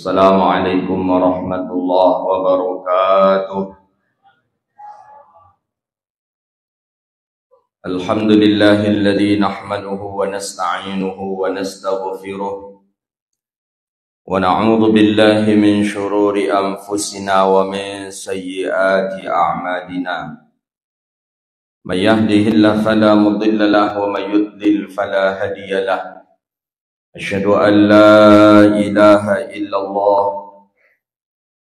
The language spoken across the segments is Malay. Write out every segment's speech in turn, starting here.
Assalamualaikum warahmatullahi wabarakatuh. Alhamdulillahilladzi nahmaduhu wa nasta'inuhu wa nastaghfiruh wa na'udzu billahi min shururi anfusina wa min sayyiati a'malina. May yahdihillahu fala mudilla lahu wa may yudlil fala hadiya lahu. Asyhadu an la ilaha illallah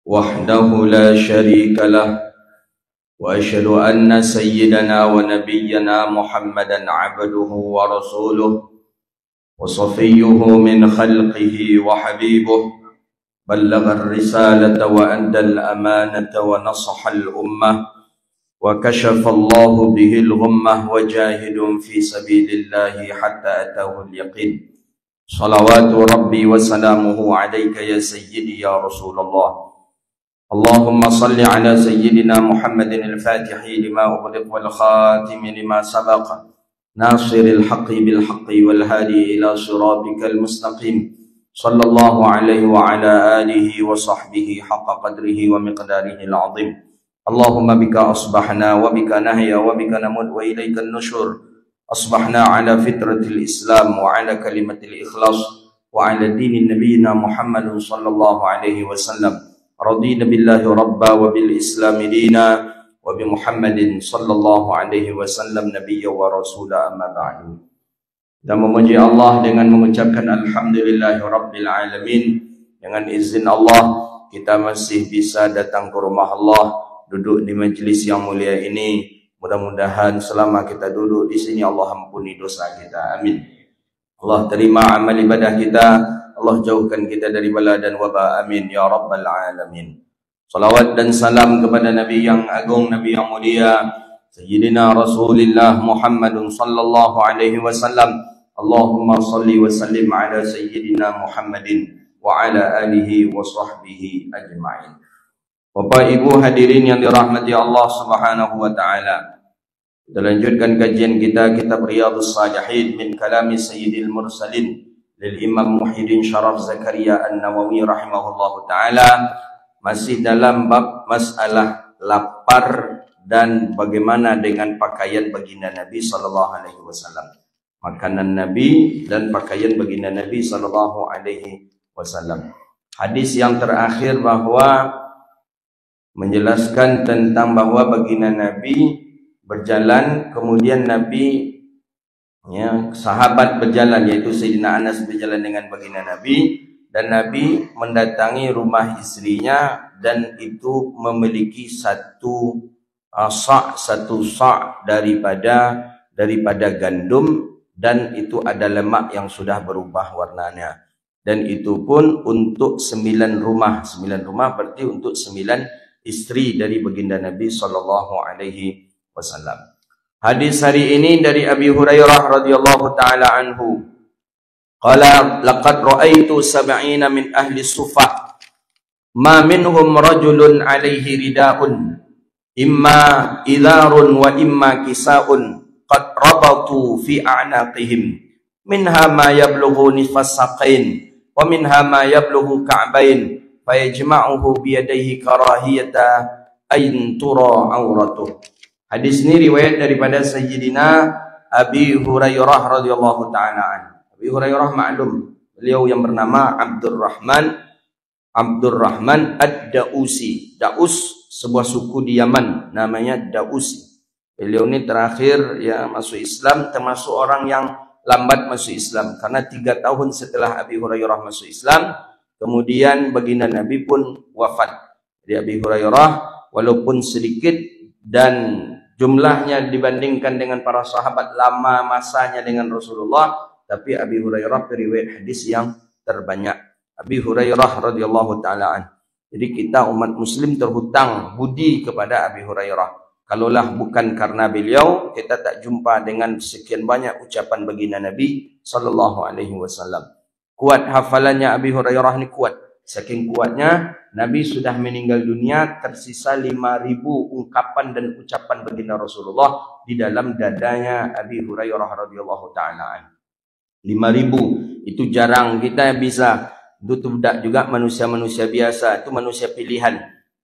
wahdahu la syarika lah wa asyhadu anna sayyidana wa nabiyyana Muhammadan abduhu wa rasuluh wa safiyyuhu min khalqihi wa habibuh ballagha ar-risalata wa adda al-amanata wa nasaha al-ummah wa kashafa Allahu bihi al-ghummah wa jahidun fi sabilillahi hatta atahu al-yaqin. Salawatu Rabbi wa salamuhu alaika ya sayyidi ya Rasulullah. Allahumma salli ala sayyidina Muhammadin al-fatihi lima ughliq wal khatimi lima sabaq nasiril haqqi bil haqqi wal hadi ila siratikal mustaqim. Sallallahu alaihi wa ala alihi wa sahbihi haqqa qadrihi wa miqdarihi al-azim. Allahumma bika asbahna wa bika nahya wa bika namut wa ilaikan nusyur. أصبحنا على فطرة الإسلام وعلى كلمة الإخلاص وعلى دين نبينا محمد صلى الله عليه وسلم. رضينا بالله ربا وبالإسلام دينا وبمحمد صلى الله عليه وسلم نبيا ورسولا أما بعد. Dan memuji Allah dengan mengucapkan Alhamdulillahi Rabbil Alamin. Dengan izin Allah kita masih bisa datang ke rumah Allah, duduk di majlis yang mulia ini. Mudah-mudahan selama kita duduk di sini Allah ampuni dosa kita. Amin. Allah terima amal ibadah kita. Allah jauhkan kita dari bala dan wabah. Amin ya rabbal alamin. Salawat dan salam kepada Nabi yang agung, Nabi yang mulia, Sayyidina Rasulullah Muhammadun sallallahu alaihi wasallam. Allahumma salli wa sallim ala Sayyidina Muhammadin wa ala alihi wa sahbihi ajma'in. Bapak Ibu hadirin yang dirahmati Allah Subhanahu wa taala. Kita lanjutkan kajian kita kitab Riyadhus Shalihin min kalami Sayyidil Mursalin lil Imam Muhyiddin Syaraf Zakaria An-Nawawi rahimahullahu taala, masih dalam bab masalah lapar dan bagaimana dengan pakaian baginda Nabi sallallahu alaihi wasallam. Makanan Nabi dan pakaian baginda Nabi sallallahu alaihi wasallam. Hadis yang terakhir bahwa menjelaskan tentang bahwa baginda Nabi berjalan, kemudian Nabi sahabat berjalan, yaitu Sayyidina Anas berjalan dengan baginda Nabi, dan Nabi mendatangi rumah istrinya dan itu memiliki satu sa' daripada gandum, dan itu ada lemak yang sudah berubah warnanya, dan itu pun untuk 9 rumah. 9 rumah berarti untuk 9 istri dari baginda Nabi sallallahu alaihi wasallam. Hadis hari ini dari Abi Hurairah radhiyallahu taala anhu. Qala laqad ra'aitu 70 min ahli Sufah ma minhum rajulun alaihi ridaun imma idharun wa imma kisaun qad rabatu fi a'naqihim minha ma yablughu nifas saqain wa minha ma yablughu ka'bain fayajma'uhu biyadaihi karahiyata ayn tura auratuh. Hadis ini riwayat daripada Sayyidina Abi Hurairah radhiyallahu taala an. Abi Hurairah maklum, beliau yang bernama Abdurrahman Ad-Dausi. Daus sebuah suku di Yaman, namanya Dausi. Beliau ini terakhir masuk Islam, termasuk orang yang lambat masuk Islam, karena 3 tahun setelah Abi Hurairah masuk Islam kemudian baginda Nabi pun wafat. Jadi Abi Hurairah walaupun sedikit dan jumlahnya dibandingkan dengan para sahabat lama masanya dengan Rasulullah, tapi Abi Hurairah periwayat hadis yang terbanyak. Abi Hurairah radhiyallahu taala an. Jadi kita umat muslim terhutang budi kepada Abi Hurairah. Kalaulah bukan karena beliau, kita tak jumpa dengan sekian banyak ucapan baginda Nabi sallallahu alaihi wasallam. Kuat hafalannya Abi Hurairah ini kuat. Saking kuatnya, Nabi sudah meninggal dunia, tersisa 5.000 ungkapan dan ucapan baginda Rasulullah di dalam dadanya Abi Hurairah radhiyallahu taala. 5.000 itu jarang kita bisa Itu tidak juga manusia-manusia biasa, itu manusia pilihan.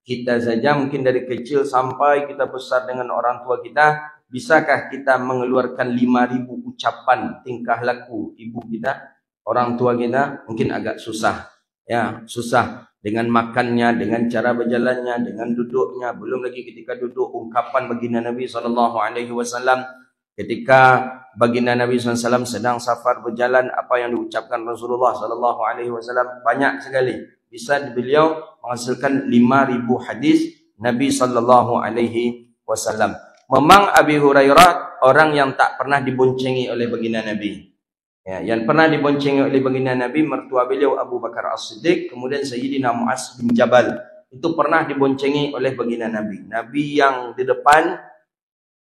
Kita saja mungkin dari kecil sampai kita besar dengan orang tua kita, bisakah kita mengeluarkan 5.000 ucapan tingkah laku ibu kita, orang tua kita? Mungkin agak susah. Ya, susah dengan makannya, dengan cara berjalannya, dengan duduknya, belum lagi ketika duduk ungkapan baginda Nabi SAW. Ketika baginda Nabi SAW sedang safar berjalan, apa yang diucapkan Rasulullah SAW banyak sekali. Bisa beliau menghasilkan 5.000 hadis Nabi SAW. Memang Abi Hurairah orang yang tak pernah diboncengi oleh baginda Nabi. Ya, yang pernah diboncengi oleh baginda Nabi mertua beliau Abu Bakar As-Siddiq, kemudian Sayyidina Mu'az bin Jabal. Itu pernah diboncengi oleh baginda Nabi. Nabi yang di depan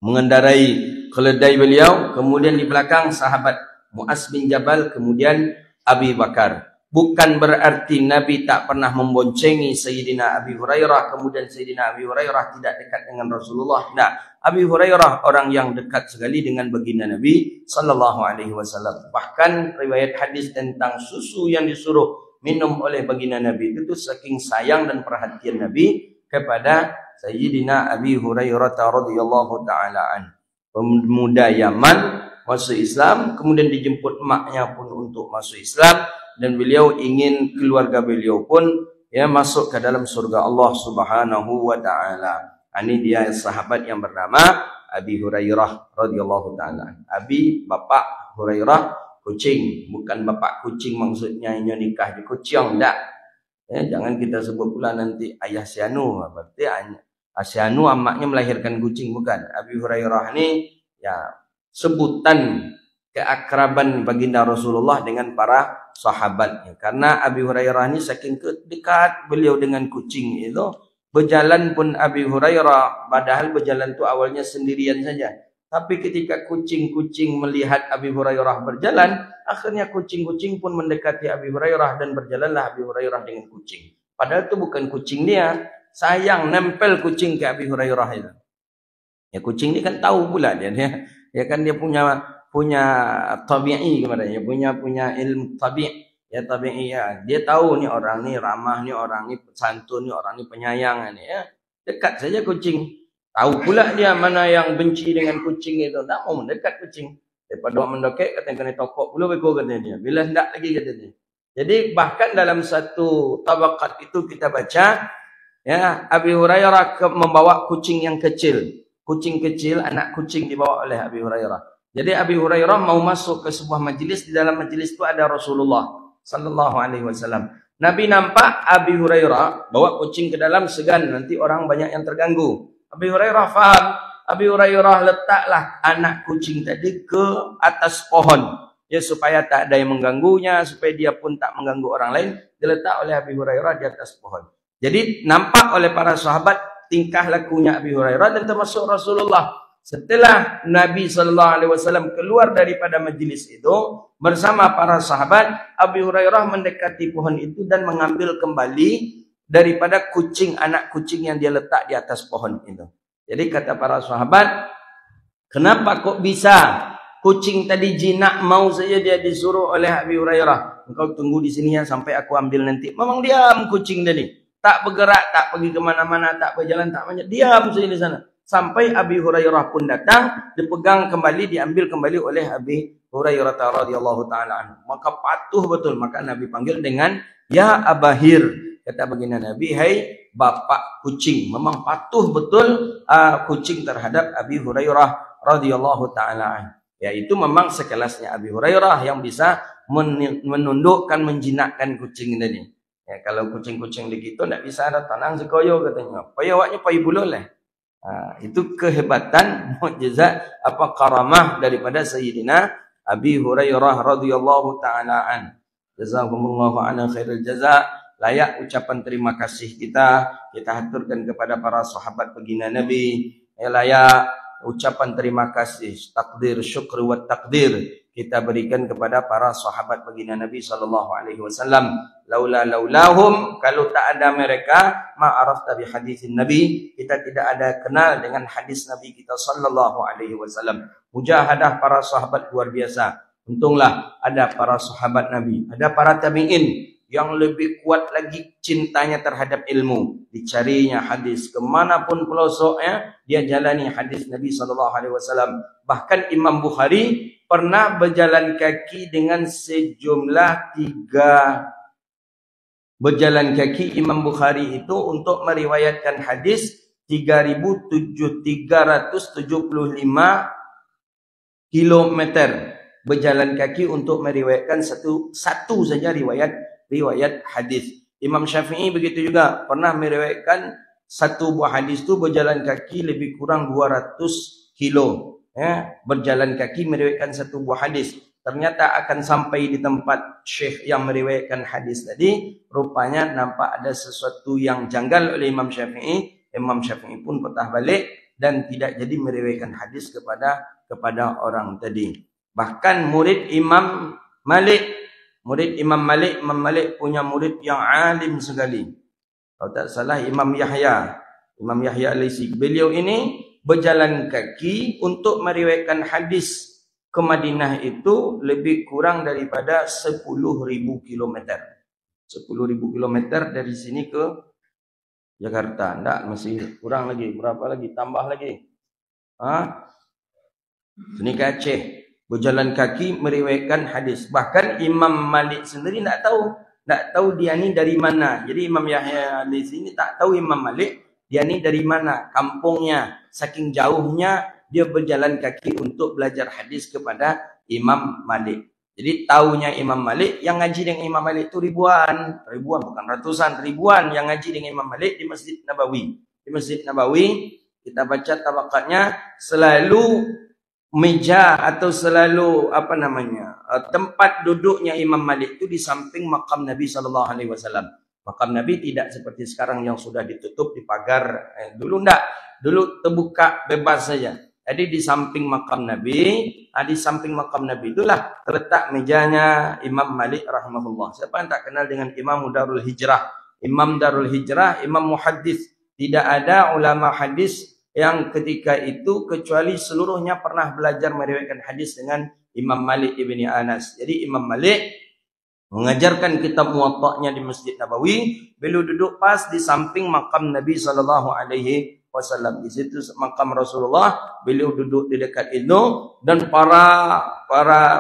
mengendarai keledai beliau, kemudian di belakang sahabat Mu'az bin Jabal, kemudian Abi Bakar. Bukan berarti Nabi tak pernah memboncengi Sayyidina Abi Hurairah, kemudian Sayyidina Abi Hurairah tidak dekat dengan Rasulullah. Nah, Abi Hurairah orang yang dekat sekali dengan baginda Nabi SAW. Bahkan riwayat hadis tentang susu yang disuruh minum oleh baginda Nabi itu saking sayang dan perhatian Nabi kepada Sayyidina Abi Hurairah radhiyallahu ta'ala an. Pemuda Yaman masuk Islam, kemudian dijemput emaknya pun untuk masuk Islam, dan beliau ingin keluarga beliau pun ya masuk ke dalam surga Allah Subhanahu wa taala. Ini dia sahabat yang bernama Abi Hurairah radhiyallahu taala. Abi bapak Hurairah kucing, bukan bapak kucing maksudnya yang nikah di Kucing, enggak. Ya, jangan kita sebut pula nanti ayah si Anu, berarti si Anu amaknya melahirkan kucing, bukan. Abi Hurairah ini ya sebutan keakraban baginda Rasulullah dengan para sahabatnya. Karena Abi Hurairah ini saking dekat beliau dengan kucing itu, berjalan pun Abi Hurairah, padahal berjalan itu awalnya sendirian saja. Tapi ketika kucing-kucing melihat Abi Hurairah berjalan, akhirnya kucing-kucing pun mendekati Abi Hurairah dan berjalanlah Abi Hurairah dengan kucing. Padahal itu bukan kucing dia, sayang nempel kucing ke Abi Hurairah itu. Ya kucing ini kan tahu pula dia ya kan dia punya tabi'i kepadanya, punya ilmu tabi', ya tabi'i ya. Dia tahu ni orang ni ramah, ni orang ni santun, ni orang ni penyayang ni ya. Dekat saja kucing. Tahu pula dia mana yang benci dengan kucing itu, tak mau mendekat kucing. Daripada mendekat kata kena tokok pula beko kata dia. Bila hendak lagi kata dia. Jadi bahkan dalam satu tabaqat itu kita baca ya Abi Hurairah membawa kucing yang kecil. Kucing kecil, anak kucing dibawa oleh Abi Hurairah. Jadi Abi Hurairah mau masuk ke sebuah majlis, di dalam majlis itu ada Rasulullah sallallahu alaihi wasallam. Nabi nampak Abi Hurairah bawa kucing ke dalam, segan nanti orang banyak yang terganggu. Abi Hurairah faham. Abi Hurairah letaklah anak kucing tadi ke atas pohon, ya supaya tak ada yang mengganggunya, supaya dia pun tak mengganggu orang lain. Diletak oleh Abi Hurairah di atas pohon. Jadi nampak oleh para sahabat tingkah lakunya Abi Hurairah dan termasuk Rasulullah. Setelah Nabi SAW keluar daripada majlis itu bersama para sahabat, Abi Hurairah mendekati pohon itu dan mengambil kembali daripada kucing, anak kucing yang dia letak di atas pohon itu. Jadi kata para sahabat, kenapa kok bisa kucing tadi jinak mau saja dia disuruh oleh Abi Hurairah, engkau tunggu di sini ya sampai aku ambil nanti. Memang diam kucing tadi. Tak bergerak, tak pergi kemana-mana, tak berjalan, tak banyak. Diam saja di sana. Sampai Abi Hurairah pun datang, dipegang kembali, diambil kembali oleh Abi Hurairah radhiyallahu ta'ala anhu. Maka patuh betul. Maka Nabi panggil dengan Ya Abahir. Kata baginda Nabi, hai bapak kucing. Memang patuh betul kucing terhadap Abi Hurairah radhiyallahu ta'ala anhu. Ya itu memang sekelasnya Abi Hurairah yang bisa menundukkan, menjinakkan kucing tadi. Ya, kalau kucing-kucing begitu tidak bisa ada tanang sekoyo katanya. Payah waknya payah buluh lah. Itu kehebatan, mukjizat, karamah daripada Sayyidina Abi Hurairah radhiyallahu ta'ala an. Jazakumullahu ana khairul jaza. Layak ucapan terima kasih kita haturkan kepada para sahabat baginda Nabi. Ya, layak ucapan terima kasih, takdir, syukur wa takdir kita berikan kepada para sahabat baginda Nabi sallallahu alaihi wasallam. Laulahum, kalau tak ada mereka, ma'arafta bi hadisin Nabi, kita tidak ada kenal dengan hadis Nabi kita sallallahu alaihi wasallam. Mujahadah para sahabat luar biasa. Untunglah ada para sahabat Nabi, ada para tabi'in yang lebih kuat lagi cintanya terhadap ilmu. Dicarinya hadis kemanapun pelosoknya, dia jalani hadis Nabi SAW. Bahkan Imam Bukhari pernah berjalan kaki dengan sejumlah 3. Berjalan kaki Imam Bukhari itu untuk meriwayatkan hadis 3.375 kilometer. Berjalan kaki untuk meriwayatkan satu saja riwayat hadis. Imam Syafi'i begitu juga, pernah meriwayatkan satu buah hadis itu berjalan kaki lebih kurang 200 kilo. Berjalan kaki meriwayatkan satu buah hadis. Ternyata akan sampai di tempat syekh yang meriwayatkan hadis tadi, rupanya nampak ada sesuatu yang janggal oleh Imam Syafi'i. Imam Syafi'i pun patah balik dan tidak jadi meriwayatkan hadis kepada orang tadi. Bahkan murid Imam Malik, Imam Malik punya murid yang alim sekali. Kalau tak salah Imam Yahya Al-Laitsi. Beliau ini berjalan kaki untuk meriwayatkan hadis ke Madinah itu lebih kurang daripada 10.000 kilometer. 10.000 kilometer dari sini ke Jakarta. Enggak, masih kurang lagi. Berapa lagi? Tambah lagi. Sini ke Aceh. Berjalan kaki meriwayatkan hadis. Bahkan Imam Malik sendiri tak tahu dia ni dari mana. Jadi Imam Yahya di sini tak tahu Imam Malik dia ni dari mana, kampungnya. Saking jauhnya dia berjalan kaki untuk belajar hadis kepada Imam Malik. Jadi tahunya Imam Malik, yang ngaji dengan Imam Malik itu ribuan bukan ratusan, ribuan yang ngaji dengan Imam Malik di Masjid Nabawi. Di Masjid Nabawi kita baca tabaqatnya, selalu meja atau selalu tempat duduknya Imam Malik itu di samping makam Nabi SAW. Makam Nabi tidak seperti sekarang yang sudah ditutup di pagar. Dulu enggak, dulu terbuka bebas saja. Jadi di samping makam Nabi, itulah terletak mejanya Imam Malik rahimahullah. Siapa yang tak kenal dengan Imam Darul Hijrah? Imam Darul Hijrah, Imam Muhaddis. Tidak ada ulama hadis yang ketika itu kecuali seluruhnya pernah belajar meriwayatkan hadis dengan Imam Malik ibni Anas. Jadi Imam Malik mengajarkan kitab Muwatta'nya di Masjid Nabawi. Beliau duduk pas di samping makam Nabi SAW. Di situ makam Rasulullah, beliau duduk di dekat itu, dan para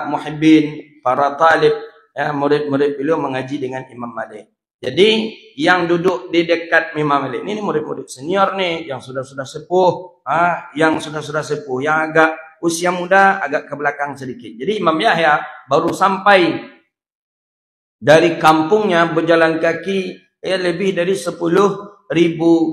muhibbin, para talib, murid-murid beliau mengaji dengan Imam Malik. Jadi yang duduk di dekat Imam Malik ini murid-murid senior nih, yang sudah sepuh, yang agak usia muda agak ke belakang sedikit. Jadi Imam Yahya baru sampai dari kampungnya berjalan kaki lebih dari 10.000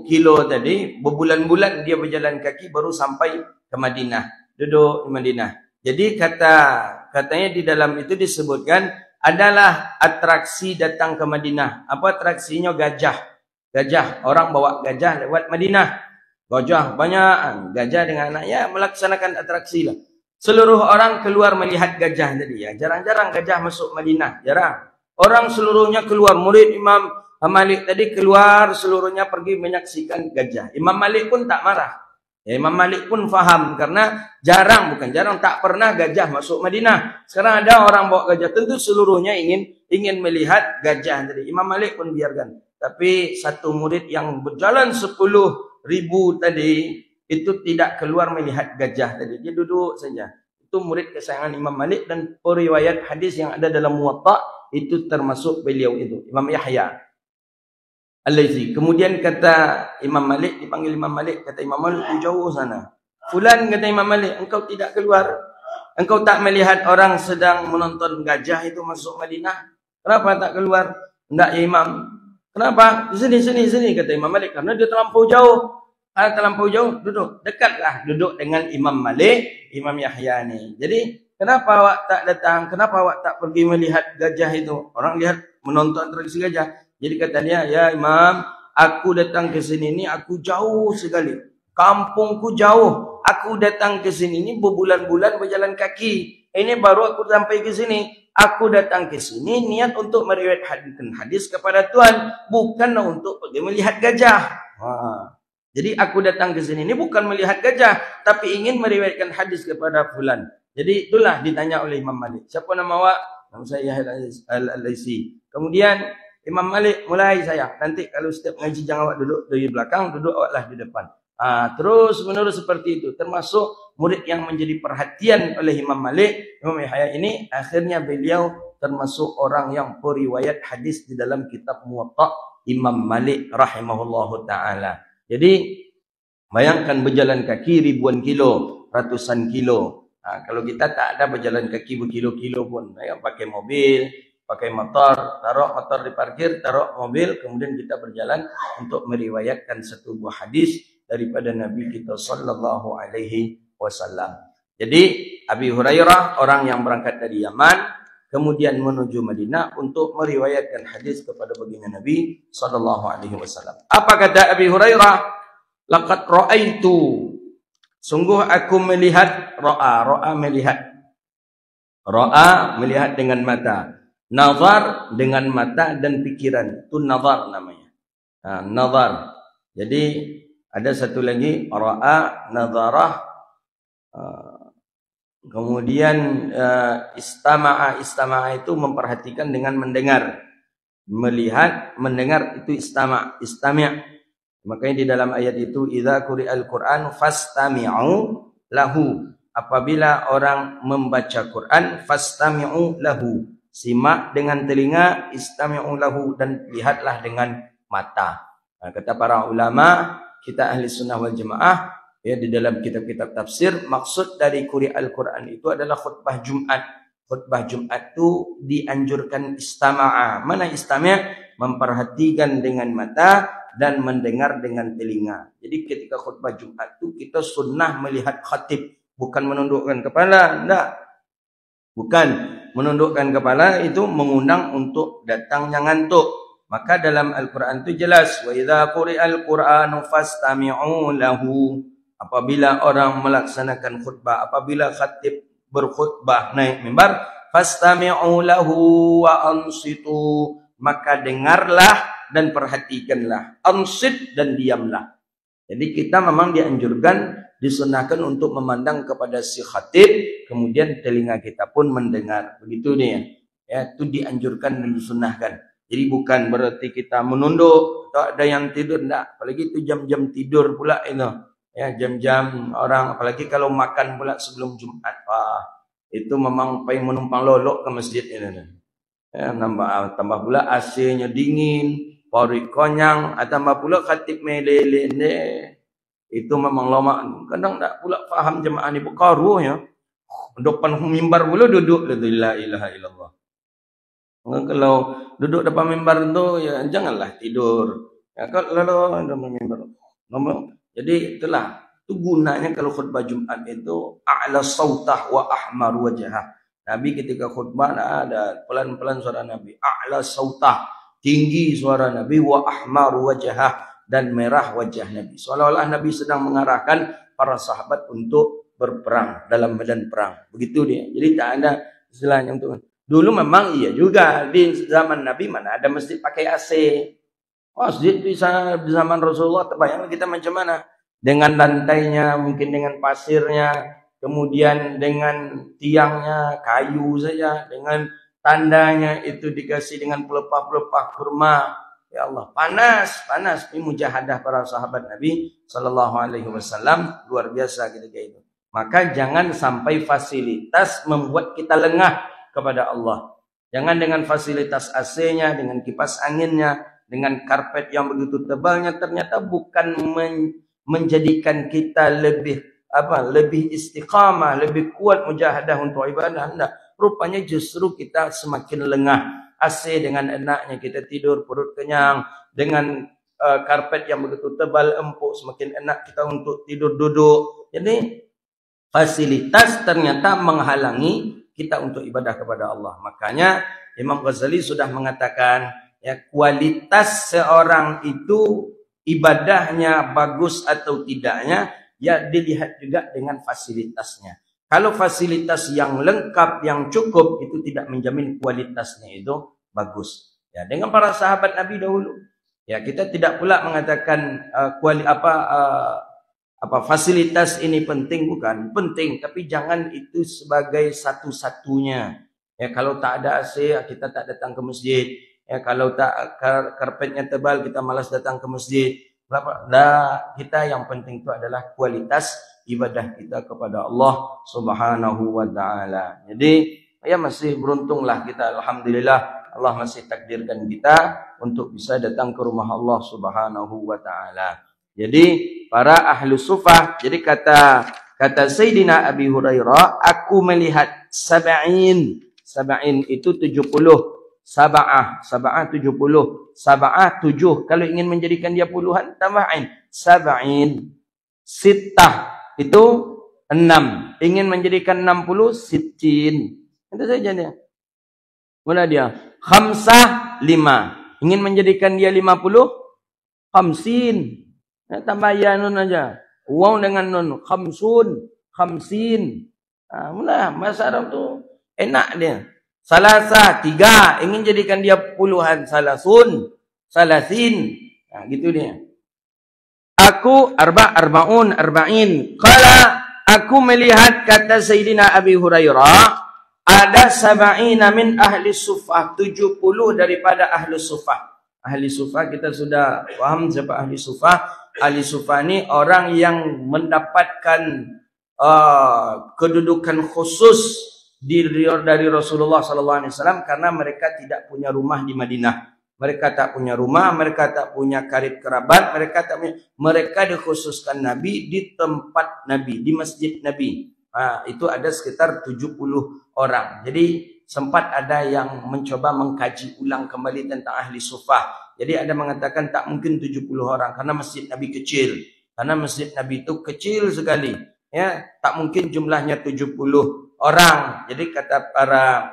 kilo tadi, berbulan-bulan dia berjalan kaki baru sampai ke Madinah, duduk di Madinah. Jadi katanya di dalam itu disebutkan adalah atraksi datang ke Madinah. Apa atraksinya? Gajah. Orang bawa gajah lewat Madinah. Gajah banyak, gajah dengan anaknya melaksanakan atraksi lah. Seluruh orang keluar melihat gajah tadi ya. Jarang-jarang gajah masuk Madinah, jarang. Orang seluruhnya keluar, murid Imam Malik tadi keluar, seluruhnya pergi menyaksikan gajah. Imam Malik pun tak marah. Imam Malik pun faham karena bukan jarang, tak pernah gajah masuk Madinah. Sekarang ada orang bawa gajah, tentu seluruhnya ingin melihat gajah tadi. Imam Malik pun biarkan. Tapi satu murid yang berjalan 10.000 tadi itu tidak keluar melihat gajah tadi. Dia duduk saja. Itu murid kesayangan Imam Malik, dan periwayat hadis yang ada dalam Muwatta itu termasuk beliau itu, Imam Yahya Al-Laitsi. Kemudian kata Imam Malik, dipanggil Imam Malik, kata Imam Malik, jauh sana. Fulan, kata Imam Malik, engkau tidak keluar? Engkau tak melihat orang sedang menonton gajah itu masuk Madinah? Kenapa tak keluar? Enggak ya Imam. Kenapa? Sini, kata Imam Malik. Karena dia terlampau jauh. Karena terlampau jauh, duduk. Dekatlah duduk dengan Imam Malik, Imam Yahya ni. Jadi, kenapa awak tak datang? Kenapa awak tak pergi melihat gajah itu? Orang lihat menonton tradisi gajah. Jadi kata dia, ya Imam, aku datang ke sini ni, aku jauh sekali. Kampungku jauh. Aku datang ke sini ni berbulan-bulan berjalan kaki. Ini baru aku sampai ke sini. Aku datang ke sini niat untuk meriwayatkan hadis kepada Tuhan, bukan untuk pergi melihat gajah. Jadi aku datang ke sini ini bukan melihat gajah, tapi ingin meriwayatkan hadis kepada fulan. Jadi itulah ditanya oleh Imam Malik. Siapa nama awak? Nama saya Yahya Al-Laitsi. Kemudian Imam Malik, mulai saya. Nanti kalau setiap ngaji jangan awak duduk di belakang, duduk awaklah di depan. Terus menerus seperti itu. Termasuk murid yang menjadi perhatian oleh Imam Malik, Imam Yahya ini, akhirnya beliau termasuk orang yang periwayat hadis di dalam kitab Muwatta Imam Malik rahimahullahu ta'ala. Jadi bayangkan berjalan kaki ribuan kilo, ratusan kilo. Kalau kita tak ada berjalan kaki berkilo-kilo pun, pakai mobil, pakai motor, taruh motor di parkir, taruh mobil, kemudian kita berjalan untuk meriwayatkan satu buah hadis daripada Nabi kita sallallahu alaihi wasallam. Jadi Abi Hurairah orang yang berangkat dari Yaman kemudian menuju Madinah untuk meriwayatkan hadis kepada baginda Nabi sallallahu alaihi wasallam. Apa kata Abi Hurairah? Laqad ra'aitu, sungguh aku melihat, ra'a melihat, ra'a melihat dengan mata, nazar dengan mata dan pikiran, itu nazar namanya. Nazar. Jadi ada satu lagi ra'a, nazarah, kemudian istama'a itu memperhatikan dengan mendengar, melihat, mendengar itu istami'. Makanya di dalam ayat itu idza quri'al Qur'an fastami'u lahu. Apabila orang membaca Quran fastami'u lahu. Simak dengan telinga, istami'u lahu, dan lihatlah dengan mata. Kata para ulama, kita ahli sunnah wal jamaah, ya, di dalam kitab-kitab tafsir, maksud dari quri'al Quran itu adalah khutbah Jumat. Khutbah Jumat itu dianjurkan istama'a. Mana istami'? Memperhatikan dengan mata dan mendengar dengan telinga. Jadi ketika khutbah Jumat itu kita sunnah melihat khatib, bukan menundukkan kepala, enggak. Bukan menundukkan kepala, itu mengundang untuk datangnya ngantuk. Maka dalam Al-Quran itu jelas, wa idza quri'al Qur'anu fastami'u lahu. Apabila orang melaksanakan khutbah, apabila khatib berkhutbah naik mimbar, fastami'u lahu wa ansitu, maka dengarlah dan perhatikanlah, ansit dan diamlah. Jadi kita memang dianjurkan, disunahkan untuk memandang kepada si khatib, kemudian telinga kita pun mendengar. Begitu nih ya, itu dianjurkan dan disunahkan. Jadi bukan berarti kita menunduk atau ada yang tidur, enggak. Apalagi itu jam-jam tidur pula itu. Ya, jam-jam orang, apalagi kalau makan pula sebelum Jumat. Itu memang pengen menumpang lolok ke masjid ini. Ya, tambah pula AC-nya dingin, pori konyang, tambah pula khatib melele ne. Itu memang lama. Kadang tak pula faham jemaah ni berkaruh ya. Depan mimbar pula duduk la ilaha illallah. Kalau duduk depan mimbar tu ya janganlah tidur. Ya kalau depan mimbar. Jadi itulah, itu gunanya kalau khutbah Jumat itu a'la sautah wa ahmar wajhah. Nabi ketika khutbah ada pelan-pelan suara Nabi, a'la sautah, tinggi suara Nabi, wa ahmar wajhah, dan merah wajah Nabi. Seolah-olah Nabi sedang mengarahkan para sahabat untuk berperang dalam medan perang. Begitu dia. Jadi tak ada istilahnya untuk. Dulu memang iya juga di zaman Nabi mana ada masjid pakai AC. Masjid di zaman Rasulullah, terbayang kita macam mana? Dengan lantainya, mungkin dengan pasirnya, kemudian dengan tiangnya kayu saja, dengan tandanya itu dikasih dengan pelepah-pelepah kurma. Ya Allah, panas. Ini mujahadah para sahabat Nabi sallallahu alaihi wasallam luar biasa ketika itu. Maka jangan sampai fasilitas membuat kita lengah kepada Allah. Jangan dengan fasilitas AC-nya, dengan kipas anginnya, dengan karpet yang begitu tebalnya, ternyata bukan menjadikan kita lebih istiqamah, lebih kuat mujahadah untuk ibadah. Enggak. Rupanya justru kita semakin lengah. AC dengan enaknya kita tidur, perut kenyang. Dengan karpet yang begitu tebal, empuk, semakin enak kita untuk tidur duduk. Jadi fasilitas ternyata menghalangi kita untuk ibadah kepada Allah. Makanya Imam Ghazali sudah mengatakan, ya, kualitas seorang itu ibadahnya bagus atau tidaknya, ya dilihat juga dengan fasilitasnya. Kalau fasilitas yang lengkap, yang cukup, itu tidak menjamin kualitasnya itu bagus. Ya, dengan para sahabat Nabi dahulu, ya kita tidak pula mengatakan fasilitas ini penting, bukan penting, tapi jangan itu sebagai satu-satunya. Ya, kalau tak ada AC, kita tak datang ke masjid. Ya, kalau tak karpetnya tebal kita malas datang ke masjid. Dah, kita yang penting itu adalah kualitas ibadah kita kepada Allah Subhanahu wa taala. Jadi, ya masih beruntunglah kita, alhamdulillah Allah masih takdirkan kita untuk bisa datang ke rumah Allah Subhanahu wa taala. Jadi para ahlu sufah, jadi kata Sayyidina Abi Hurairah, aku melihat sab'in. Sab'in itu 70. Sab'ah 70. Sab'ah 7. Kalau ingin menjadikan dia puluhan, tambahin. Sab'in. Sittah itu 6. Ingin menjadikan 60, sittin. Itu saja dia. Mana dia? Khamsah 5. Ingin menjadikan dia 50, khamsin. Ya, tambah ya nun aja. Waw dengan nun. Khamsun. Khamsin. Mula bahasa Arab tu enak dia. Salasa 3. Ingin jadikan dia puluhan. Salasun. Salasin. Gitu dia. Aku arba'un arba'in. Qala, aku melihat, kata Sayyidina Abi Hurairah, ada sab'ina min ahli sufah, 70 daripada ahli sufah. Ahli sufah kita sudah paham siapa ahli sufah. Ahli sufah ni orang yang mendapatkan kedudukan khusus dari Rasulullah SAW karena mereka tidak punya rumah di Madinah. Mereka tak punya rumah, mereka tak punya karib kerabat, mereka dikhususkan Nabi di tempat Nabi, di masjid Nabi. Itu ada sekitar 70 orang. Jadi sempat ada yang mencoba mengkaji ulang kembali tentang ahli sufah. Jadi ada mengatakan tak mungkin 70 orang karena masjid Nabi kecil. Karena masjid Nabi itu kecil sekali. Ya, tak mungkin jumlahnya 70 orang. Jadi kata para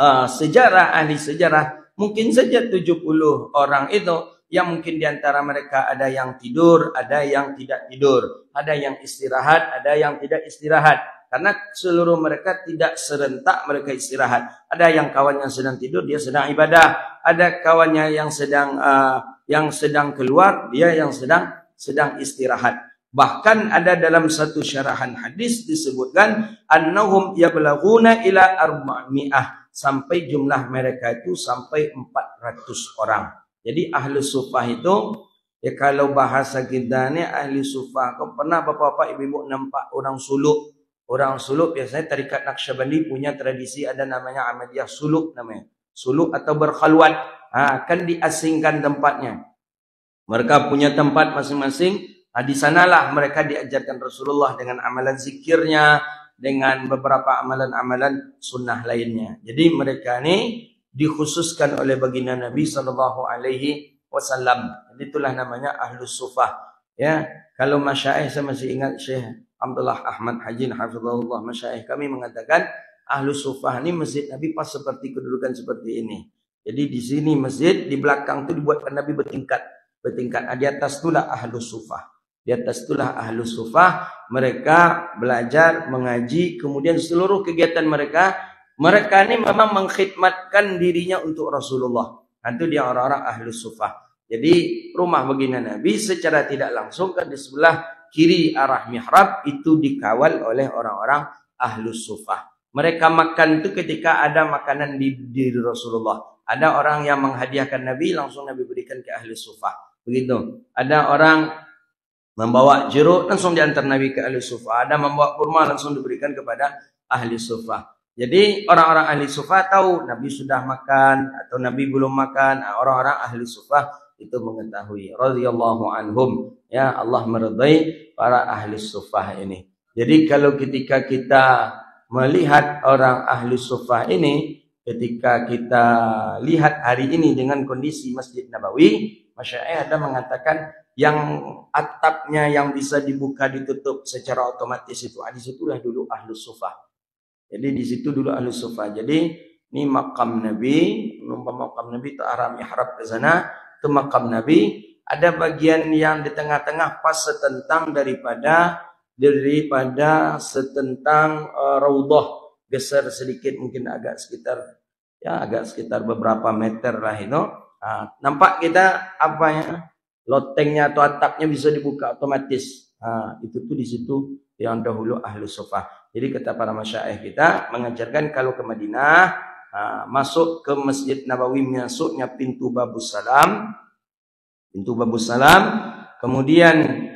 ahli sejarah, mungkin saja 70 orang itu yang mungkin diantara mereka ada yang tidur, ada yang tidak tidur, ada yang istirahat, ada yang tidak istirahat. Karena seluruh mereka tidak serentak mereka istirahat. Ada yang kawannya sedang tidur, dia sedang ibadah. Ada kawannya yang sedang keluar, dia yang sedang istirahat. Bahkan ada dalam satu syarahan hadis disebutkan annahum yablaghuna ila 400, sampai jumlah mereka itu sampai 400 orang. Jadi ahli sufah itu, ya kalau bahasa kita ni ahli sufah, kau pernah bapak-bapak ibu-ibu nampak orang suluk? Orang suluk biasanya tarikat Naqsyabandi punya tradisi ada namanya Ahmadiyah suluk namanya. Suluk atau berkhalwat. Kan diasingkan tempatnya. Mereka punya tempat masing-masing. Di sanalah mereka diajarkan Rasulullah dengan amalan zikirnya, dengan beberapa amalan-amalan sunnah lainnya. Jadi mereka ni dikhususkan oleh baginda Nabi SAW. Jadi itulah namanya Ahlus Sufah. Ya, kalau masyaikh, saya masih ingat Syekh Abdullah Ahmad Hajin hafizahullah, masyaikh kami mengatakan Ahlus Sufah ni masjid Nabi pas seperti kedudukan seperti ini. Jadi di sini masjid, di belakang tu dibuatkan Nabi bertingkat. Di atas itulah Ahlus Sufah. Di atas itulah Ahlus Sufah, mereka belajar, mengaji, kemudian seluruh kegiatan mereka ni memang mengkhidmatkan dirinya untuk Rasulullah. Itu dia orang-orang Ahlus Sufah. Jadi rumah baginda Nabi secara tidak langsung kan di sebelah kiri arah mihrab itu dikawal oleh orang-orang Ahlus Sufah. Mereka makan itu ketika ada makanan di diri Rasulullah. Ada orang yang menghadiahkan Nabi, langsung Nabi berikan ke Ahlus Sufah. Begitu. Ada orang membawa jeruk, langsung diantar Nabi ke Ahlus Sufah. Ada membawa kurma, langsung diberikan kepada Ahli Sufah. Jadi orang-orang Ahli Sufah tahu Nabi sudah makan atau Nabi belum makan. Orang-orang Ahli Sufah itu mengetahui. Radhiyallahu anhum. Ya, Allah meridai para Ahli Sufah ini. Jadi kalau ketika kita melihat orang Ahli Sufah ini, ketika kita lihat hari ini dengan kondisi Masjid Nabawi, masyarakat ada mengatakan yang atapnya yang bisa dibuka ditutup secara otomatis itu, di situlah dulu Ahlus Sufah. Jadi di situ dulu Ahlus Sufah. Jadi ini makam Nabi, makam Nabi itu arah mihrab ke sana, itu makam Nabi. Ada bagian yang di tengah-tengah pas setentang daripada setentang raudhah, geser sedikit mungkin agak sekitar beberapa meter lah itu. Nampak kita apanya, lotengnya atau atapnya bisa dibuka otomatis. Itu tuh di situ yang dahulu Ahlus Sufah. Jadi kata para masyayikh kita mengajarkan kalau ke Madinah, masuk ke Masjid Nabawi, masuknya pintu Babus Salam. Pintu Babus Salam. Kemudian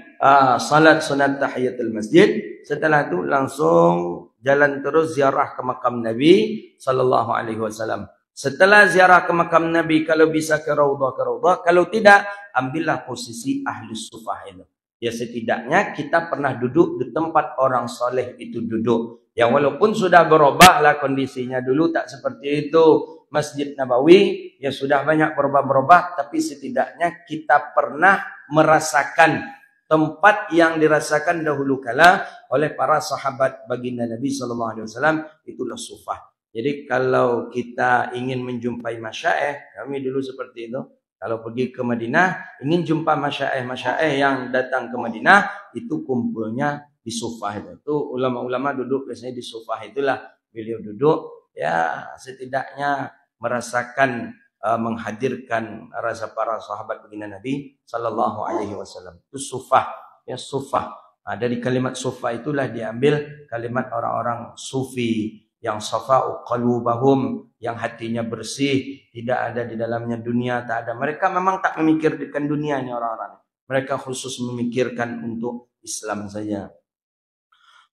salat sunat tahiyatul masjid. Setelah itu langsung jalan terus ziarah ke makam Nabi sallallahu alaihi wasallam. Setelah ziarah ke makam Nabi, kalau bisa ke raudhah, kalau tidak, ambillah posisi ahli sufah itu. Ya setidaknya kita pernah duduk di tempat orang soleh itu duduk. Ya walaupun sudah berubah lah kondisinya, dulu tak seperti itu. Masjid Nabawi ya sudah banyak berubah-berubah, tapi setidaknya kita pernah merasakan tempat yang dirasakan dahulu kala oleh para sahabat baginda Nabi sallallahu alaihi wasallam, itulah sufah. Jadi kalau kita ingin menjumpai masyaikh, kami dulu seperti itu. Kalau pergi ke Madinah, ingin jumpa masyaikh yang datang ke Madinah, itu kumpulnya di sufah itu. Itu ulama-ulama duduk biasanya di sufah itulah. Beliau duduk, ya setidaknya merasakan menghadirkan rasa para sahabat baginda Nabi sallallahu alaihi wasallam. Itu sufah, ya sufah. Dari kalimat sufah itulah diambil kalimat orang-orang sufi yang safa'u qalubahum, yang hatinya bersih, tidak ada di dalamnya dunia, tak ada. Mereka memang tak memikirkan dunia ini orang-orang. Mereka khusus memikirkan untuk Islam saja.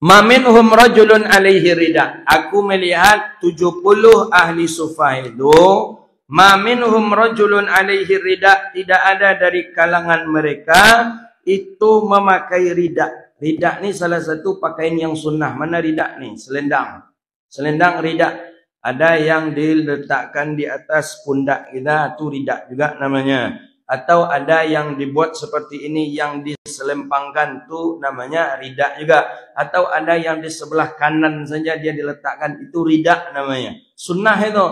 Ma minhum rajulun alaihi rida. Aku melihat 70 ahli sufah itu, ma minhum rajulun alaihi rida, tidak ada dari kalangan mereka itu memakai rida. Rida ni salah satu pakaian yang sunnah. Mana rida ni? Selendang. Selendang rida. Ada yang diletakkan di atas pundak kita, itu rida juga namanya. Atau ada yang dibuat seperti ini, yang diselempangkan, itu namanya rida juga. Atau ada yang di sebelah kanan saja dia diletakkan, itu rida namanya. Sunnah itu,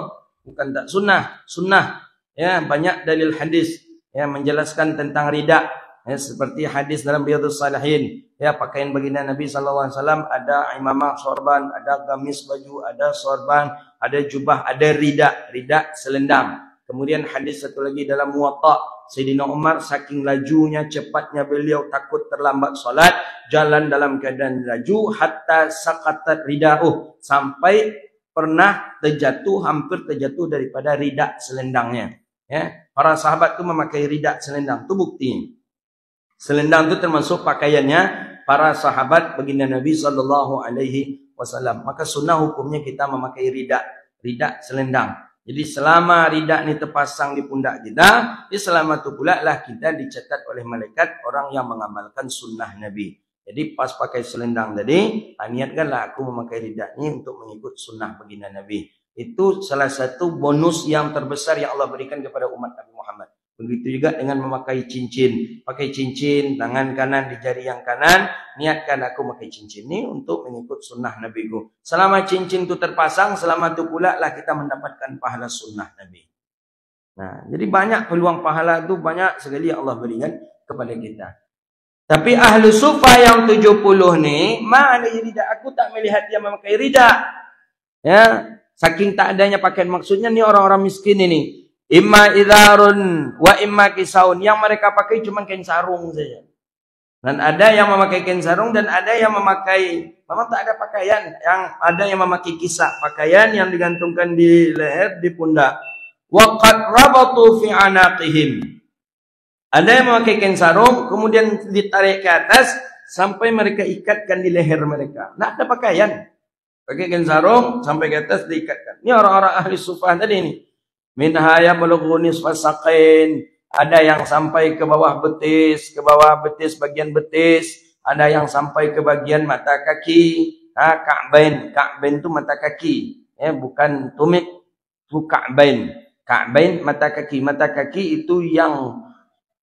bukan tak sunnah. Sunnah. Ya, banyak dalil hadis yang menjelaskan tentang rida. Ya, seperti hadis dalam Riyadhus Shalihin, ya pakaian baginda Nabi sallallahu alaihi wasallam ada imamah sorban, ada gamis baju, ada sorban, ada jubah, ada rida, rida selendang. Kemudian hadis satu lagi dalam Muwatta, Sayyidina Umar saking lajunya, cepatnya beliau takut terlambat salat, jalan dalam keadaan laju hatta saqatat rida'uh, sampai pernah terjatuh, hampir terjatuh daripada rida selendangnya. Ya, para sahabat itu memakai rida selendang, itu buktinya. Selendang itu termasuk pakaiannya para sahabat baginda Nabi sallallahu alaihi wasallam. Maka sunnah hukumnya kita memakai rida selendang. Jadi selama rida ni terpasang di pundak kita, selama itu pula lah kita dicatat oleh malaikat orang yang mengamalkan sunnah Nabi. Jadi pas pakai selendang tadi, niatkanlah aku memakai rida ni untuk mengikut sunnah baginda Nabi. Itu salah satu bonus yang terbesar yang Allah berikan kepada umat Nabi Muhammad. Begitu juga dengan memakai cincin. Pakai cincin, tangan kanan di jari yang kanan. Niatkan aku memakai cincin ini untuk mengikut sunnah Nabi ku. Selama cincin itu terpasang, selama itu pula lah kita mendapatkan pahala sunnah Nabi. Nah, jadi banyak peluang pahala itu banyak sekali yang Allah berikan kepada kita. Tapi ahlu sufah yang 70 ni, mana rida? Aku tak melihat dia memakai rida. Ya, saking tak adanya pakaian, maksudnya ni orang-orang miskin ini. Imma idharun wa imma kisaun, yang mereka pakai cuma kain sarung saja. Dan ada yang memakai kain sarung dan ada yang memakai, memang tak ada pakaian, yang ada yang memakai kisah, pakaian yang digantungkan di leher, di pundak. Wa qad rabatu fi anaqihim. Ada yang memakai kain sarung kemudian ditarik ke atas sampai mereka ikatkan di leher mereka. Tak ada pakaian. Pakai kain sarung sampai ke atas diikatkan. Ini orang-orang ahli sufah tadi ini. Minha yablughu nisfa saqain, ada yang sampai ke bawah betis, bagian betis, ada yang sampai ke bagian mata kaki, ka'bain itu mata kaki, ya bukan tumit, itu ka'bain mata kaki itu yang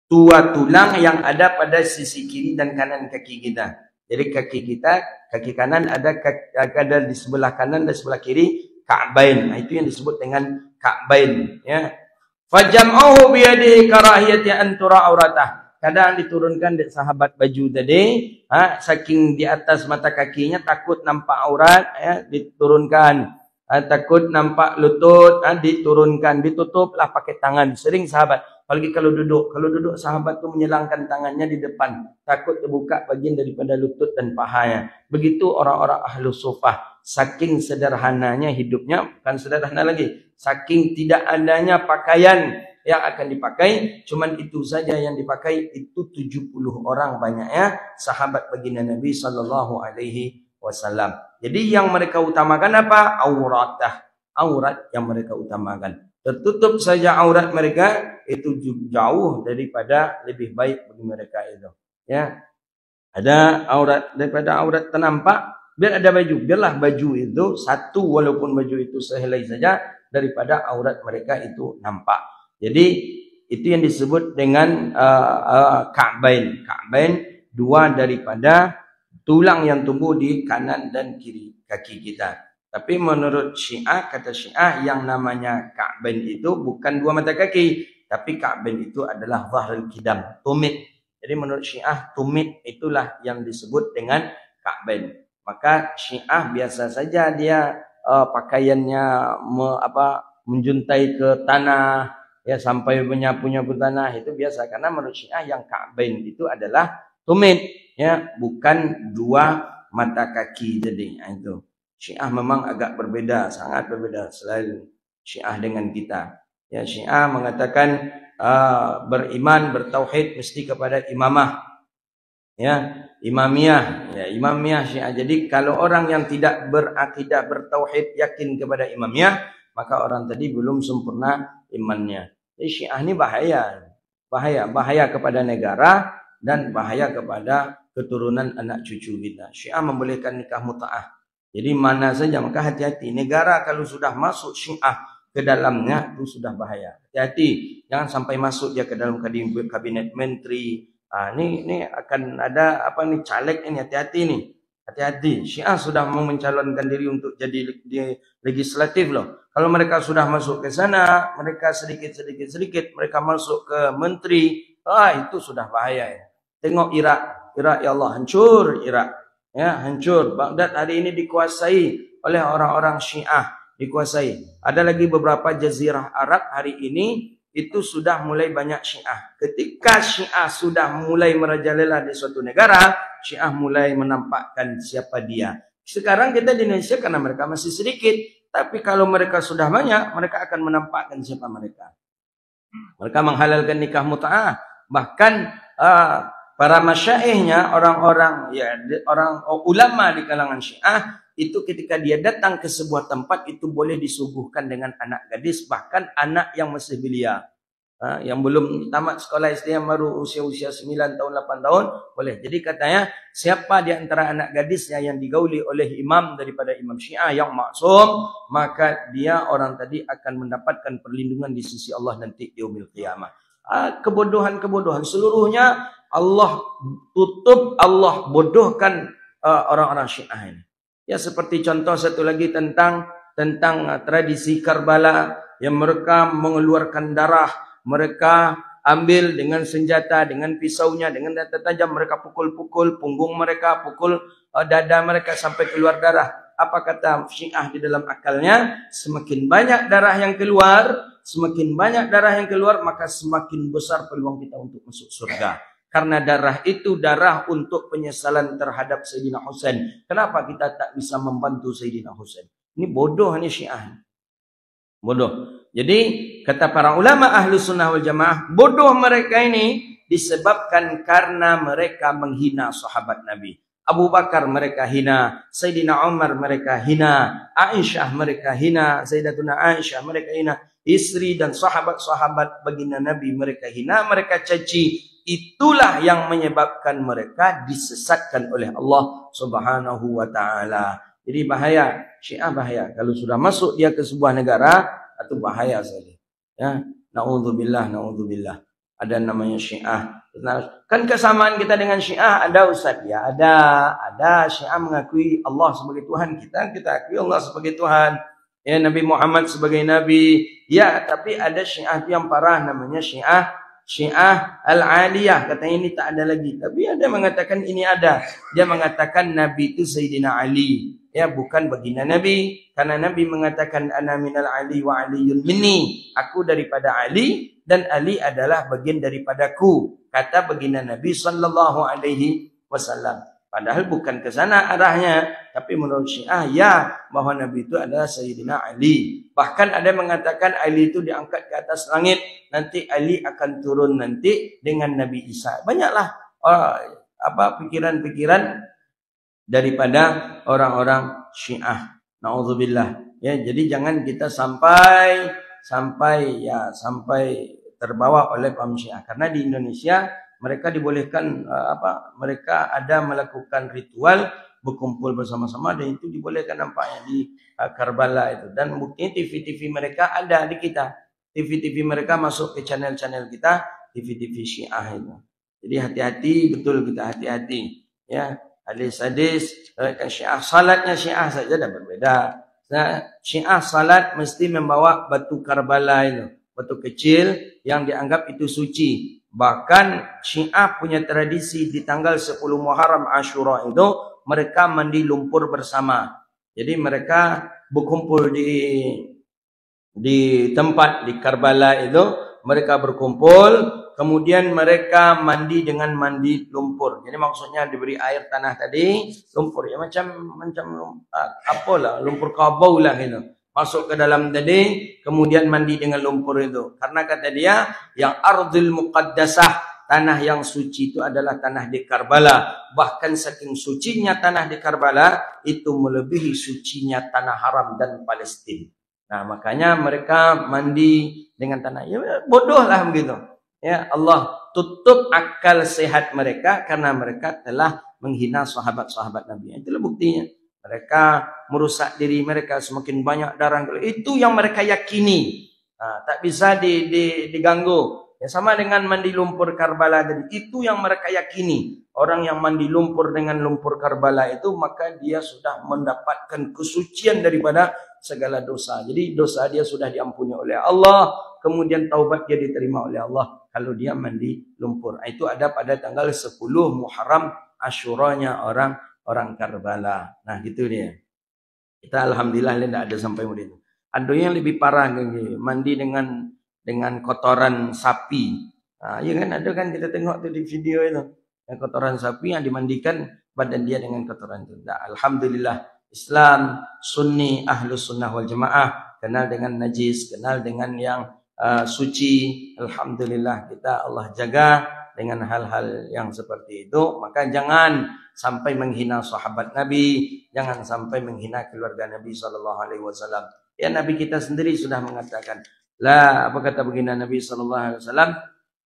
tua tulang yang ada pada sisi kiri dan kanan kaki kita. Jadi kaki kanan ada di sebelah kanan dan sebelah kiri ka'bain. Itu yang disebut dengan ka'bain, ya. Fajam'uhu biyadihi karahiyati an tura auratah. Kadang diturunkan di sahabat baju tadi, saking di atas mata kakinya takut nampak aurat, ya, diturunkan. Takut nampak lutut, diturunkan, ditutuplah pakai tangan. Sering sahabat, apalagi kalau duduk sahabat tu menyelangkan tangannya di depan, takut terbuka bagian daripada lutut dan pahanya. Begitu orang-orang ahlu sufah. Saking sederhananya hidupnya, bukan sederhana lagi, saking tidak adanya pakaian yang akan dipakai, cuman itu saja yang dipakai, itu 70 orang banyaknya sahabat baginda Nabi sallallahu alaihi wasallam. Jadi yang mereka utamakan apa? Aurat yang mereka utamakan. Tertutup saja aurat mereka, itu jauh daripada lebih baik bagi mereka itu. Ya. Ada aurat daripada aurat ternampak, biar ada baju, biarlah baju itu satu, walaupun baju itu sehelai saja, daripada aurat mereka itu nampak. Jadi itu yang disebut dengan ka'bain. Ka'bain, dua daripada tulang yang tumbuh di kanan dan kiri kaki kita. Tapi menurut Syiah, kata Syiah, yang namanya ka'bain itu bukan dua mata kaki, tapi ka'bain itu adalah zahrul kidam, tumit. Jadi menurut Syiah, tumit itulah yang disebut dengan ka'bain. Maka Syiah biasa saja dia pakaiannya menjuntai ke tanah, ya sampai menyapu-nyapu tanah, itu biasa. Karena menurut Syiah yang ka'bain itu adalah tumit, ya, bukan dua mata kaki. Jadi itu Syiah memang agak berbeda, sangat berbeda selain Syiah dengan kita. Ya, Syiah mengatakan beriman, bertauhid mesti kepada imamah. Ya, imamiyah, ya, imamiyah Syiah. Jadi kalau orang yang tidak berakidah, bertauhid, yakin kepada imamiyah, maka orang tadi belum sempurna imannya. Jadi Syiah ini bahaya kepada negara dan bahaya kepada keturunan anak cucu kita. Syiah membolehkan nikah mut'ah. Jadi mana saja, maka hati-hati. Negara kalau sudah masuk Syiah ke dalamnya, itu sudah bahaya. Hati-hati, jangan sampai masuk dia ke dalam kabinet menteri. Ini akan ada caleg ini, hati-hati nih. Hati-hati. Syiah sudah mau mencalonkan diri untuk jadi di legislatif loh. Kalau mereka sudah masuk ke sana, mereka sedikit mereka masuk ke menteri, itu sudah bahaya ya. Tengok Irak ya Allah, hancur Irak. Ya, hancur. Baghdad hari ini dikuasai oleh orang-orang Syiah, dikuasai. Ada lagi beberapa jazirah Arab hari ini itu sudah mulai banyak Syiah. Ketika Syiah sudah mulai merajalela di suatu negara, Syiah mulai menampakkan siapa dia. Sekarang kita di Indonesia karena mereka masih sedikit, tapi kalau mereka sudah banyak, mereka akan menampakkan siapa mereka. Mereka menghalalkan nikah mut'ah, bahkan para masyaikhnya, orang ulama di kalangan Syiah, itu ketika dia datang ke sebuah tempat itu boleh disuguhkan dengan anak gadis, bahkan anak yang masih belia, yang belum tamat sekolah SD, yang baru usia 9 tahun 8 tahun boleh. Jadi katanya siapa di antara anak gadisnya yang digauli oleh imam daripada imam Syiah yang maksum, maka dia orang tadi akan mendapatkan perlindungan di sisi Allah nanti di yaumil qiyamah. Kebodohan seluruhnya Allah tutup, Allah bodohkan orang-orang Syiah ini. Ya, seperti contoh satu lagi tentang tradisi Karbala, yang mereka mengeluarkan darah, mereka ambil dengan senjata, dengan pisaunya, dengan senjata tajam, mereka pukul-pukul punggung mereka, pukul dada mereka sampai keluar darah. Apa kata Syiah di dalam akalnya? Semakin banyak darah yang keluar, maka semakin besar peluang kita untuk masuk surga. Karena darah itu darah untuk penyesalan terhadap Sayyidina Husain. Kenapa kita tak bisa membantu Sayyidina Husain? Ini bodoh ini Syiah. Bodoh. Jadi kata para ulama ahlu sunnah wal jamaah, bodoh mereka ini disebabkan karena mereka menghina sahabat Nabi. Abu Bakar mereka hina, Sayyidina Umar mereka hina, Aisyah mereka hina, Sayyidatuna Aisyah mereka hina, istri dan sahabat-sahabat baginda Nabi mereka hina, mereka caci. Itulah yang menyebabkan mereka disesatkan oleh Allah Subhanahu wa taala. Jadi bahaya, Syiah bahaya. Kalau sudah masuk dia ke sebuah negara, itu bahaya sekali. Ya, naudzubillah. Ada namanya Syiah. Kan kesamaan kita dengan Syiah ada Ustaz ya, ada Syiah mengakui Allah sebagai Tuhan, kita akui Allah sebagai Tuhan. Ya, Nabi Muhammad sebagai nabi. Ya, tapi ada Syiah yang parah namanya Syiah Al-Aliyah, katanya ini tak ada lagi. Tapi ada mengatakan ini ada. Dia mengatakan Nabi itu Sayyidina Ali. Ya, bukan baginda Nabi. Karena Nabi mengatakan ana minal Ali wa aliyun minni. Aku daripada Ali dan Ali adalah bagian daripadaku. Kata baginda Nabi sallallahu alaihi wasallam. Padahal bukan ke sana arahnya, tapi menurut Syiah ya, bahwa Nabi itu adalah Sayyidina Ali. Bahkan ada yang mengatakan Ali itu diangkat ke atas langit, nanti Ali akan turun nanti dengan Nabi Isa. Banyaklah pikiran-pikiran daripada orang-orang Syiah. Nauzubillah. Ya, jadi jangan kita sampai terbawa oleh paham Syiah. Karena di Indonesia mereka dibolehkan mereka ada melakukan ritual berkumpul bersama-sama, dan itu dibolehkan nampaknya di Karbala itu. Dan buktinya TV-TV mereka ada di kita. TV-TV mereka masuk ke channel-channel kita, TV-TV Syiah itu. Jadi hati-hati, betul kita hati-hati. Ya, hadis-hadis Syiah, salatnya Syiah saja dah berbeda. Nah, Syiah salat mesti membawa batu Karbala itu, batu kecil yang dianggap itu suci. Bahkan Syiah punya tradisi di tanggal 10 Muharram Ashura itu mereka mandi lumpur bersama. Jadi mereka berkumpul di tempat di Karbala itu, mereka berkumpul, kemudian mereka mandi dengan mandi lumpur. Jadi maksudnya diberi air tanah tadi, lumpur ya macam apalah, lumpur kabau lah gitu. Masuk ke dalam tadi, kemudian mandi dengan lumpur itu. Karena kata dia, yang ardhil muqaddasah, tanah yang suci itu adalah tanah di Karbala. Bahkan saking sucinya tanah di Karbala, itu melebihi sucinya tanah haram dan Palestina. Nah, makanya mereka mandi dengan tanah. Ya, bodoh lah begitu. Ya, Allah tutup akal sehat mereka karena mereka telah menghina sahabat-sahabat Nabi. Itulah buktinya. Mereka merusak diri mereka, semakin banyak darah. Itu yang mereka yakini. Nah, tak bisa diganggu. Ya, sama dengan mandi lumpur Karbala tadi. Itu yang mereka yakini. Orang yang mandi lumpur dengan lumpur Karbala itu, maka dia sudah mendapatkan kesucian daripada segala dosa. Jadi dosa dia sudah diampuni oleh Allah. Kemudian taubat dia diterima oleh Allah kalau dia mandi lumpur. Itu ada pada tanggal 10 Muharram Asyuranya orang Karbala. Nah, gitu dia. Kita alhamdulillah tidak ada sampai begitu. Ada yang lebih parah mandi dengan kotoran sapi. Nah, ya kan, ada kan kita tengok tuh di video itu. Yang kotoran sapi yang dimandikan badan dia dengan kotoran itu. Nah, alhamdulillah Islam Sunni Ahlus Sunnah wal Jamaah kenal dengan najis, kenal dengan yang suci. Alhamdulillah kita Allah jaga dengan hal-hal yang seperti itu. Maka jangan sampai menghina sahabat Nabi, jangan sampai menghina keluarga Nabi sallallahu alaihi wasallam. Ya, Nabi kita sendiri sudah mengatakan, apa kata baginda Nabi sallallahu alaihi wasallam?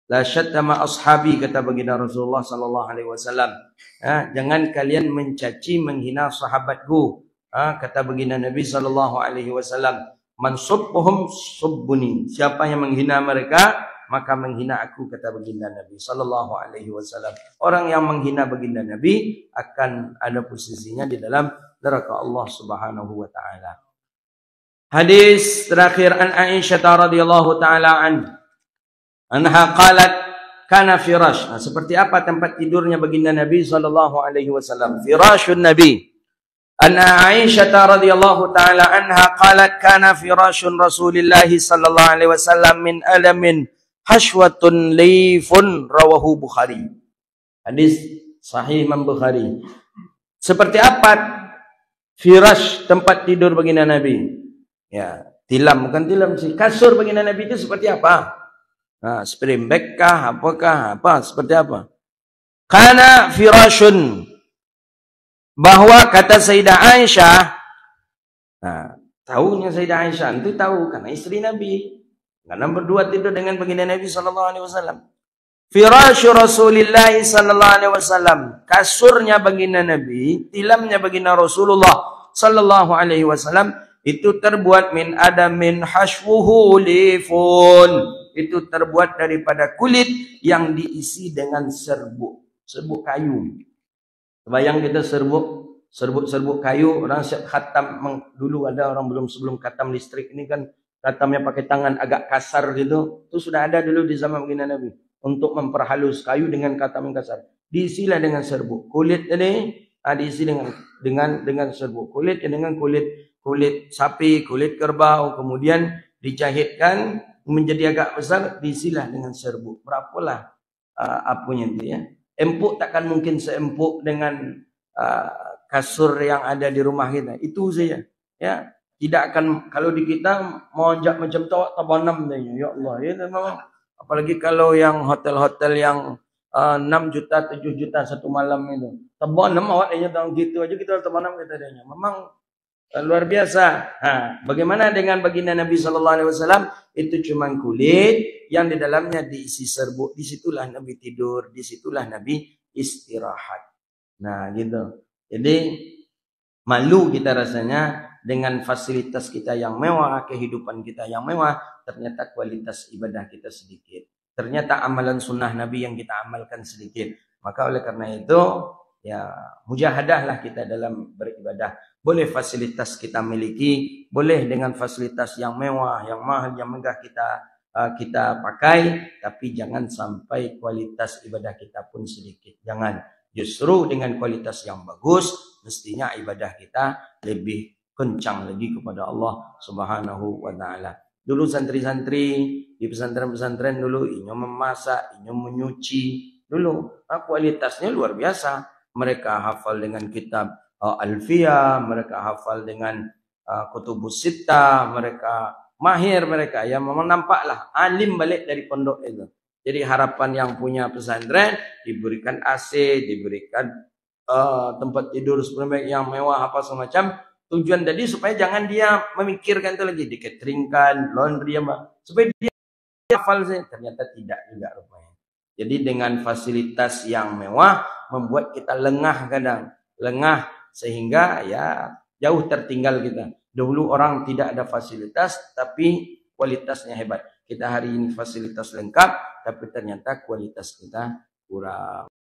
La syattama ashabi, kata baginda Rasulullah sallallahu alaihi wasallam. Jangan kalian mencaci menghina sahabatku. Kata baginda Nabi sallallahu alaihi wasallam, man subbuhum subbuni. Siapa yang menghina mereka, maka menghina aku, kata baginda Nabi sallallahu alaihi wasallam. Orang yang menghina baginda Nabi akan ada posisinya di dalam neraka Allah Subhanahu wa taala. Hadis terakhir an Aisyah radhiyallahu taala anha qalat kana firash. Nah, seperti apa tempat tidurnya baginda Nabi sallallahu alaihi wasallam? Firashun Nabi. Anna Aisyah radhiyallahu taala anha qalat kana firashun Rasulillah sallallahu alaihi wasallam min alamin hashwatun leifun, rawahu Bukhari. Hadis sahih Imam Bukhari. Seperti apa firash, tempat tidur baginda Nabi? Ya, tilam, bukan tilam sih. Kasur baginda Nabi itu seperti apa? Nah, spring bed kah? Apakah? Seperti apa? Kana firashun. Bahwa kata Sayyidah Aisyah, nah, tahunya Sayyidah Aisyah itu tahu karena istri Nabi. Karena berdua tidur dengan baginda Nabi sallallahu alaihi wasallam. Firasyu Rasulillah sallallahu alaihi wasallam. Kasurnya baginda Nabi, tilamnya baginda Rasulullah sallallahu alaihi wasallam itu terbuat min adamin hashwuhu lifun. Itu terbuat daripada kulit yang diisi dengan serbuk kayu. Bayang kita serbuk kayu, orang siap khatam. Dulu ada orang sebelum khatam listrik ini kan, khatamnya pakai tangan agak kasar gitu. Itu sudah ada dulu di zaman baginda Nabi. Untuk memperhalus kayu dengan khatam yang kasar, diisilah dengan serbuk kulit ini. Diisi dengan serbuk kulit, dengan kulit sapi, kulit kerbau, kemudian dijahitkan menjadi agak besar, diisilah dengan serbuk. Berapalah apunya itu ya. Empuk takkan mungkin seempuk dengan kasur yang ada di rumah kita. Itu saja. Ya, tidak akan kalau di kita monjak macam tabanam tanya. Ya Allah, ya memang. Apalagi kalau yang hotel-hotel yang 6 juta, 7 juta satu malam itu. Tabanam awak dia tahu gitu aja kita tabanam kita adanya. Memang luar biasa. Bagaimana dengan baginda Nabi Sallallahu Alaihi Wasallam? Itu cuma kulit yang di dalamnya diisi serbuk. Disitulah Nabi tidur, disitulah Nabi istirahat. Nah, gitu. Jadi malu kita rasanya dengan fasilitas kita yang mewah, kehidupan kita yang mewah, ternyata kualitas ibadah kita sedikit. Ternyata amalan sunnah Nabi yang kita amalkan sedikit. Maka oleh karena itu, ya mujahadahlah kita dalam beribadah. Boleh fasilitas kita miliki, boleh dengan fasilitas yang mewah, yang mahal, yang megah kita pakai, tapi jangan sampai kualitas ibadah kita pun sedikit. Jangan. Justru dengan kualitas yang bagus, mestinya ibadah kita lebih kencang lagi kepada Allah Subhanahu wa taala. Dulu santri-santri di pesantren-pesantren dulu inyom memasak, inyom menyuci. Dulu kualitasnya luar biasa. Mereka hafal dengan kitab Alfiyah, mereka hafal dengan Kutubus Sittah, mereka mahir mereka. Ya memang nampaklah alim balik dari pondok itu. Jadi harapan yang punya pesantren diberikan AC, diberikan tempat tidur seperti yang mewah apa semacam. Tujuan tadi supaya jangan dia memikirkan itu lagi, diketeringkan, laundry apa, supaya dia hafal saja. Ternyata tidak juga rupanya. Jadi dengan fasilitas yang mewah membuat kita lengah kadang, lengah sehingga ya jauh tertinggal kita. Dulu orang tidak ada fasilitas tapi kualitasnya hebat. Kita hari ini fasilitas lengkap tapi ternyata kualitas kita kurang.